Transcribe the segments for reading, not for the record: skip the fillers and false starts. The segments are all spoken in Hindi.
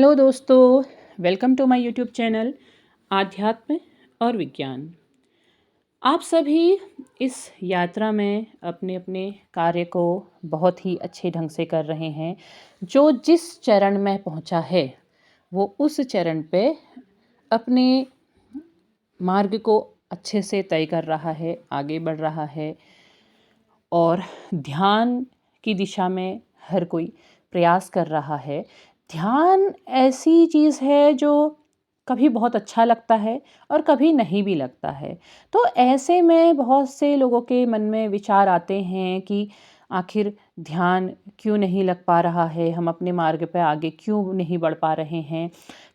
हेलो दोस्तों, welcome to my YouTube channel आध्यात्म और विज्ञान। आप सभी इस यात्रा में अपने अपने कार्य को बहुत ही अच्छे ढंग से कर रहे हैं। जो जिस चरण में पहुंचा है वो उस चरण पे अपने मार्ग को अच्छे से तय कर रहा है, आगे बढ़ रहा है और ध्यान की दिशा में हर कोई प्रयास कर रहा है। ध्यान ऐसी चीज़ है जो कभी बहुत अच्छा लगता है और कभी नहीं भी लगता है। तो ऐसे में बहुत से लोगों के मन में विचार आते हैं कि आखिर ध्यान क्यों नहीं लग पा रहा है, हम अपने मार्ग पे आगे क्यों नहीं बढ़ पा रहे हैं।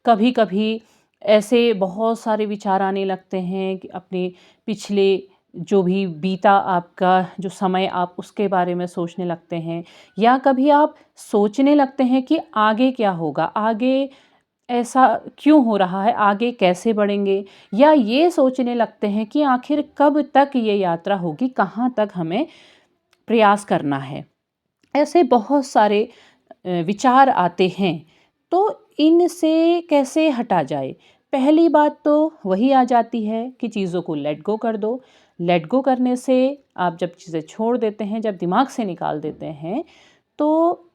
कभी-कभी ऐसे बहुत सारे विचार आने लगते हैं कि अपने पिछले जो भी बीता आपका जो समय आप उसके बारे में सोचने लगते हैं, या कभी आप सोचने लगते हैं कि आगे क्या होगा, आगे ऐसा क्यों हो रहा है, आगे कैसे बढ़ेंगे, या ये सोचने लगते हैं कि आखिर कब तक ये यात्रा होगी, कहाँ तक हमें प्रयास करना है। ऐसे बहुत सारे विचार आते हैं। तो इनसे कैसे हटा जाए? पहली बात तो वही आ जाती है कि चीज़ों को लेट गो कर दो। लेट गो करने से आप जब चीज़ें छोड़ देते हैं, जब दिमाग से निकाल देते हैं, तो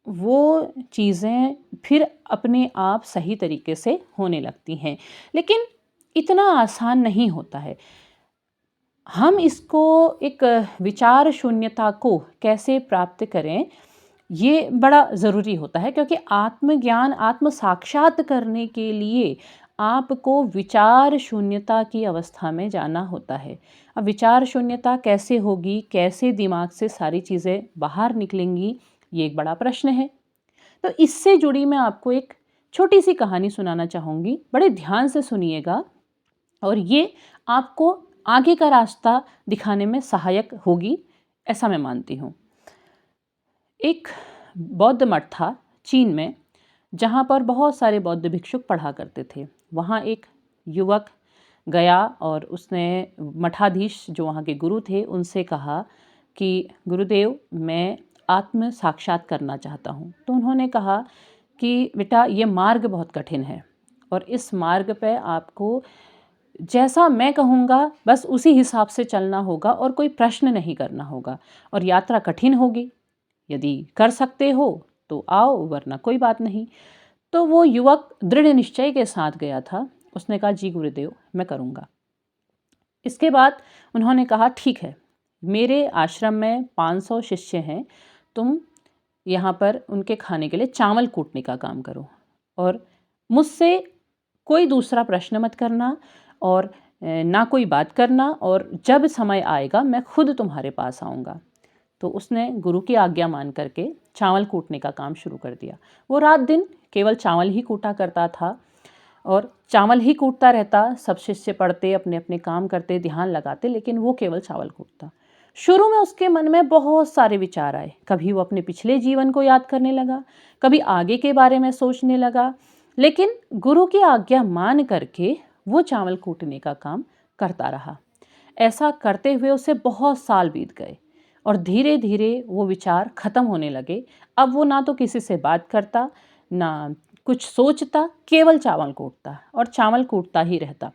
वो चीज़ें फिर अपने आप सही तरीके से होने लगती हैं। लेकिन इतना आसान नहीं होता है। हम इसको एक विचार शून्यता को कैसे प्राप्त करें, ये बड़ा ज़रूरी होता है, क्योंकि आत्मज्ञान, आत्म साक्षात करने के लिए आपको विचार शून्यता की अवस्था में जाना होता है। अब विचार शून्यता कैसे होगी, कैसे दिमाग से सारी चीज़ें बाहर निकलेंगी, ये एक बड़ा प्रश्न है। तो इससे जुड़ी मैं आपको एक छोटी सी कहानी सुनाना चाहूँगी। बड़े ध्यान से सुनिएगा और ये आपको आगे का रास्ता दिखाने में सहायक होगी, ऐसा मैं मानती हूँ। एक बौद्ध मठ था चीन में, जहाँ पर बहुत सारे बौद्ध भिक्षुक पढ़ा करते थे। वहाँ एक युवक गया और उसने मठाधीश जो वहाँ के गुरु थे उनसे कहा कि गुरुदेव, मैं आत्म साक्षात करना चाहता हूँ। तो उन्होंने कहा कि बेटा, ये मार्ग बहुत कठिन है और इस मार्ग पे आपको जैसा मैं कहूँगा बस उसी हिसाब से चलना होगा और कोई प्रश्न नहीं करना होगा, और यात्रा कठिन होगी। यदि कर सकते हो तो आओ, वरना कोई बात नहीं। तो वो युवक दृढ़ निश्चय के साथ गया था। उसने कहा, जी गुरुदेव, मैं करूँगा। इसके बाद उन्होंने कहा, ठीक है, मेरे आश्रम में 500 शिष्य हैं, तुम यहाँ पर उनके खाने के लिए चावल कूटने का काम करो और मुझसे कोई दूसरा प्रश्न मत करना और ना कोई बात करना, और जब समय आएगा मैं खुद तुम्हारे पास आऊँगा। तो उसने गुरु की आज्ञा मान करके चावल कूटने का काम शुरू कर दिया। वो रात दिन केवल चावल ही कूटा करता था और चावल ही कूटता रहता। सब शिष्य पढ़ते, अपने अपने काम करते, ध्यान लगाते, लेकिन वो केवल चावल कूटता। शुरू में उसके मन में बहुत सारे विचार आए। कभी वो अपने पिछले जीवन को याद करने लगा, कभी आगे के बारे में सोचने लगा, लेकिन गुरु की आज्ञा मान करके वो चावल कूटने का काम करता रहा। ऐसा करते हुए उसे बहुत साल बीत गए और धीरे धीरे वो विचार खत्म होने लगे। अब वो ना तो किसी से बात करता, ना कुछ सोचता, केवल चावल कूटता और चावल कूटता ही रहता।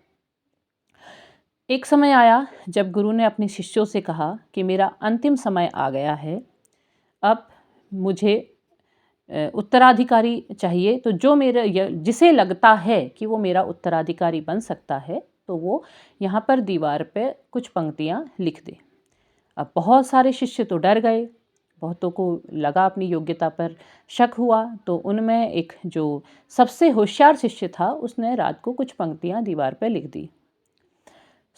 एक समय आया जब गुरु ने अपने शिष्यों से कहा कि मेरा अंतिम समय आ गया है, अब मुझे उत्तराधिकारी चाहिए। तो जो मेरे जिसे लगता है कि वो मेरा उत्तराधिकारी बन सकता है, तो वो यहाँ पर दीवार पे कुछ पंक्तियाँ लिख दे। अब बहुत सारे शिष्य तो डर गए, बहुतों को लगा अपनी योग्यता पर शक हुआ। तो उनमें एक जो सबसे होशियार शिष्य था, उसने रात को कुछ पंक्तियाँ दीवार पर लिख दी।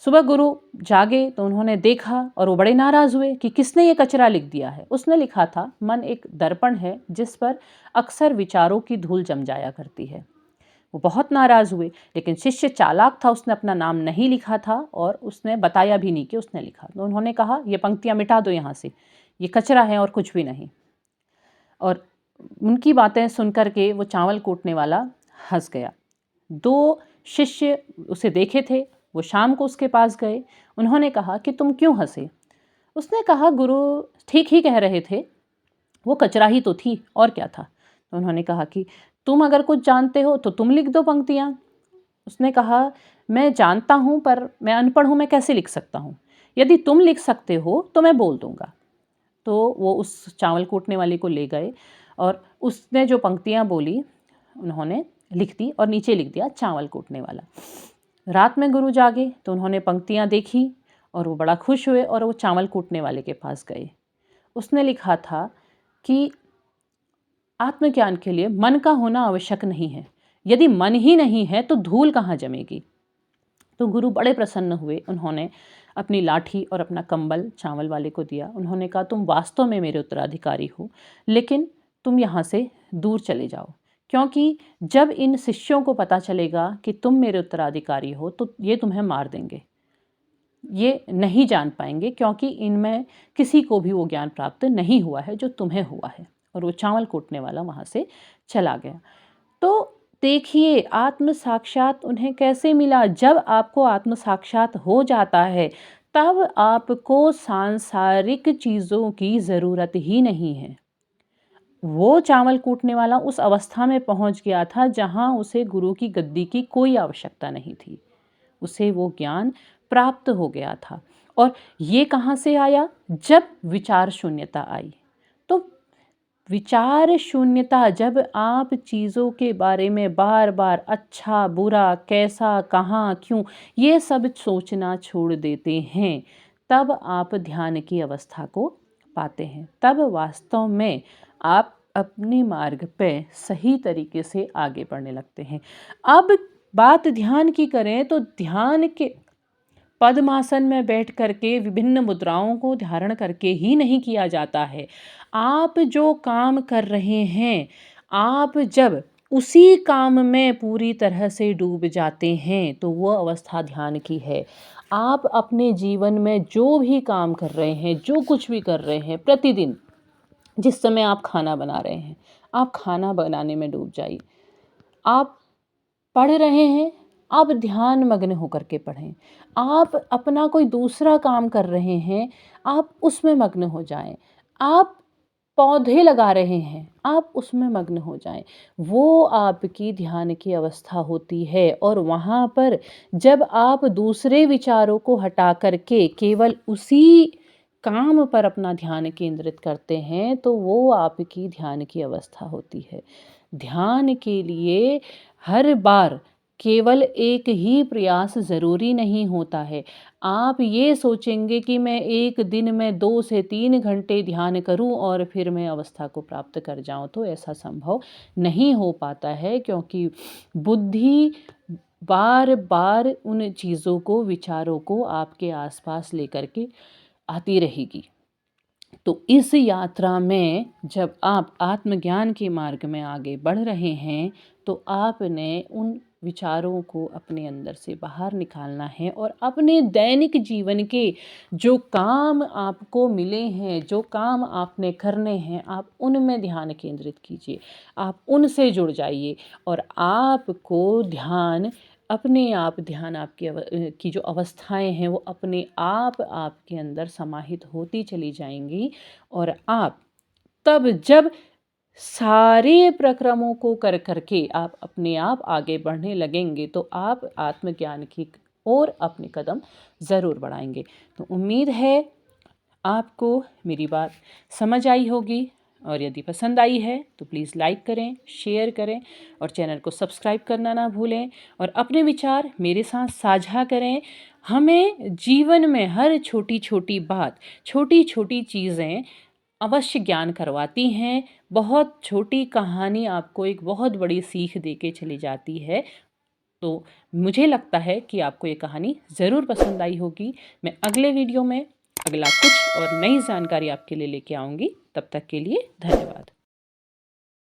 सुबह गुरु जागे तो उन्होंने देखा और वो बड़े नाराज़ हुए कि किसने ये कचरा लिख दिया है। उसने लिखा था, मन एक दर्पण है जिस पर अक्सर विचारों की धूल जम जाया करती है। वो बहुत नाराज़ हुए, लेकिन शिष्य चालाक था, उसने अपना नाम नहीं लिखा था और उसने बताया भी नहीं कि उसने लिखा। तो उन्होंने कहा, ये पंक्तियाँ मिटा दो यहाँ से, ये कचरा है और कुछ भी नहीं। और उनकी बातें सुनकर के वो चावल कूटने वाला हंस गया। 2 शिष्य उसे देखे थे, वो शाम को उसके पास गए। उन्होंने कहा कि तुम क्यों हंसे? उसने कहा, गुरु ठीक ही कह रहे थे, वो कचरा ही तो थी और क्या था। तो उन्होंने कहा कि तुम अगर कुछ जानते हो तो तुम लिख दो पंक्तियाँ। उसने कहा, मैं जानता हूँ पर मैं अनपढ़ हूँ, मैं कैसे लिख सकता हूँ? यदि तुम लिख सकते हो तो मैं बोल दूँगा। तो वो उस चावल कूटने वाले को ले गए और उसने जो पंक्तियाँ बोली उन्होंने लिख दी और नीचे लिख दिया चावल कूटने वाला। रात में गुरु जागे तो उन्होंने पंक्तियाँ देखी और वो बड़ा खुश हुए और वो चावल कूटने वाले के पास गए। उसने लिखा था कि आत्मज्ञान के लिए मन का होना आवश्यक नहीं है। यदि मन ही नहीं है तो धूल कहाँ जमेगी? तो गुरु बड़े प्रसन्न हुए। उन्होंने अपनी लाठी और अपना कंबल चावल वाले को दिया। उन्होंने कहा, तुम वास्तव में मेरे उत्तराधिकारी हो, लेकिन तुम यहाँ से दूर चले जाओ, क्योंकि जब इन शिष्यों को पता चलेगा कि तुम मेरे उत्तराधिकारी हो तो ये तुम्हें मार देंगे। ये नहीं जान पाएंगे क्योंकि इनमें किसी को भी वो ज्ञान प्राप्त नहीं हुआ है जो तुम्हें हुआ है। और वो चावल कूटने वाला वहाँ से चला गया। तो देखिए आत्म साक्षात उन्हें कैसे मिला। जब आपको आत्म साक्षात हो जाता है तब आपको सांसारिक चीज़ों की ज़रूरत ही नहीं है। वो चावल कूटने वाला उस अवस्था में पहुंच गया था जहां उसे गुरु की गद्दी की कोई आवश्यकता नहीं थी। उसे वो ज्ञान प्राप्त हो गया था। और ये कहाँ से आया? जब विचार शून्यता आई। तो विचार शून्यता, जब आप चीज़ों के बारे में बार बार अच्छा बुरा कैसा कहाँ क्यों ये सब सोचना छोड़ देते हैं, तब आप ध्यान की अवस्था को पाते हैं। तब वास्तव में आप अपने मार्ग पे सही तरीके से आगे बढ़ने लगते हैं। अब बात ध्यान की करें तो ध्यान के पद्मासन में बैठ करके विभिन्न मुद्राओं को धारण करके ही नहीं किया जाता है। आप जो काम कर रहे हैं, आप जब उसी काम में पूरी तरह से डूब जाते हैं तो वो अवस्था ध्यान की है। आप अपने जीवन में जो भी काम कर रहे हैं, जो कुछ भी कर रहे हैं प्रतिदिन, जिस समय आप खाना बना रहे हैं, आप खाना बनाने में डूब जाइए। आप पढ़ रहे हैं, आप ध्यान मग्न होकर के पढ़ें। आप अपना कोई दूसरा काम कर रहे हैं, आप उसमें मग्न हो जाएं। आप पौधे लगा रहे हैं, आप उसमें मग्न हो जाएं। वो आपकी ध्यान की अवस्था होती है। और वहाँ पर जब आप दूसरे विचारों को हटा करके केवल उसी काम पर अपना ध्यान केंद्रित करते हैं तो वो आपकी ध्यान की अवस्था होती है। ध्यान के लिए हर बार केवल एक ही प्रयास ज़रूरी नहीं होता है। आप ये सोचेंगे कि मैं एक दिन में 2 से 3 घंटे ध्यान करूं और फिर मैं अवस्था को प्राप्त कर जाऊं, तो ऐसा संभव नहीं हो पाता है, क्योंकि बुद्धि बार बार उन चीज़ों को, विचारों को आपके आसपास लेकर के आती रहेगी। तो इस यात्रा में जब आप आत्मज्ञान के मार्ग में आगे बढ़ रहे हैं तो आपने उन विचारों को अपने अंदर से बाहर निकालना है और अपने दैनिक जीवन के जो काम आपको मिले हैं, जो काम आपने करने हैं, आप उनमें ध्यान केंद्रित कीजिए। आप उनसे जुड़ जाइए और आपको ध्यान अपने आप, ध्यान आपकी की जो अवस्थाएं हैं वो अपने आप आपके अंदर समाहित होती चली जाएंगी। और आप तब जब सारे प्रक्रमों को कर करके आप अपने आप आगे बढ़ने लगेंगे तो आप आत्मज्ञान की ओर अपने कदम ज़रूर बढ़ाएंगे। तो उम्मीद है आपको मेरी बात समझ आई होगी, और यदि पसंद आई है तो प्लीज़ लाइक करें, शेयर करें और चैनल को सब्सक्राइब करना ना भूलें और अपने विचार मेरे साथ साझा करें। हमें जीवन में हर छोटी छोटी बात, छोटी छोटी चीज़ें अवश्य ज्ञान करवाती हैं। बहुत छोटी कहानी आपको एक बहुत बड़ी सीख दे के चली जाती है। तो मुझे लगता है कि आपको ये कहानी ज़रूर पसंद आई होगी। मैं अगले वीडियो में अगला कुछ और नई जानकारी आपके लिए लेके आऊँगी। तब तक के लिए धन्यवाद।